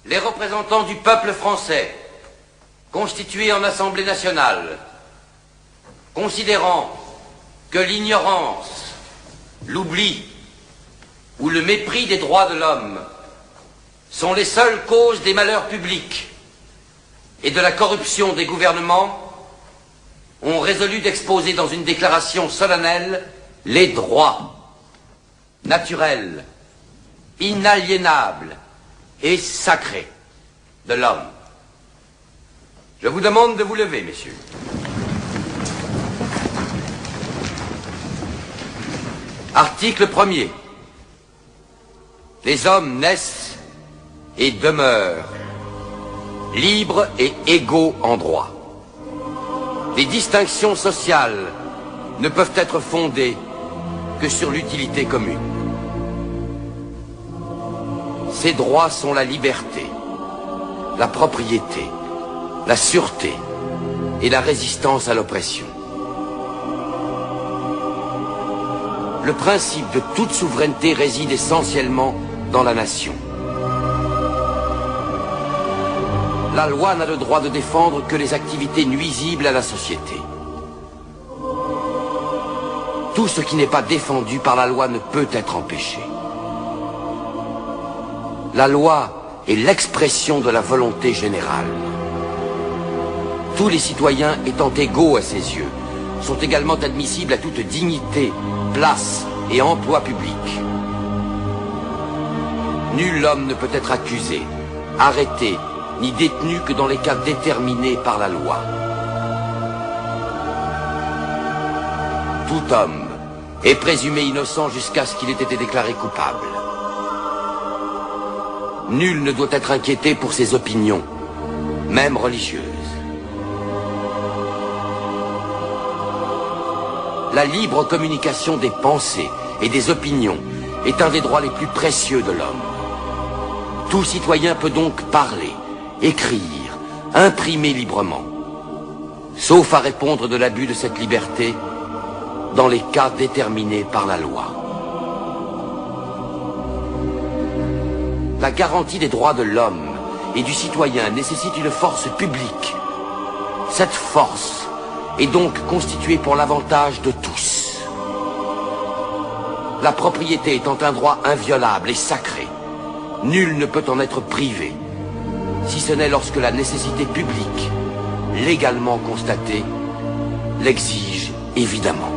les représentants du peuple français, constitués en Assemblée nationale, considérant que l'ignorance, l'oubli ou le mépris des droits de l'homme sont les seules causes des malheurs publics et de la corruption des gouvernements, ont résolu d'exposer dans une déclaration solennelle les droits naturels, inaliénables et sacrés de l'homme. Je vous demande de vous lever, messieurs. Article 1er. Les hommes naissent et demeurent libres et égaux en droit. Les distinctions sociales ne peuvent être fondées que sur l'utilité commune. Ces droits sont la liberté, la propriété, la sûreté et la résistance à l'oppression. Le principe de toute souveraineté réside essentiellement dans la nation. La loi n'a le droit de défendre que les activités nuisibles à la société. Tout ce qui n'est pas défendu par la loi ne peut être empêché. La loi est l'expression de la volonté générale. Tous les citoyens étant égaux à ses yeux, sont également admissibles à toute dignité, place et emploi public. Nul homme ne peut être accusé, arrêté, ni détenu que dans les cas déterminés par la loi. Tout homme est présumé innocent jusqu'à ce qu'il ait été déclaré coupable. Nul ne doit être inquiété pour ses opinions, même religieuses. La libre communication des pensées et des opinions est un des droits les plus précieux de l'homme. Tout citoyen peut donc parler, écrire, imprimer librement, sauf à répondre de l'abus de cette liberté dans les cas déterminés par la loi. La garantie des droits de l'homme et du citoyen nécessite une force publique. Cette force est donc constituée pour l'avantage de tous. La propriété étant un droit inviolable et sacré, nul ne peut en être privé, si ce n'est lorsque la nécessité publique, légalement constatée, l'exige évidemment.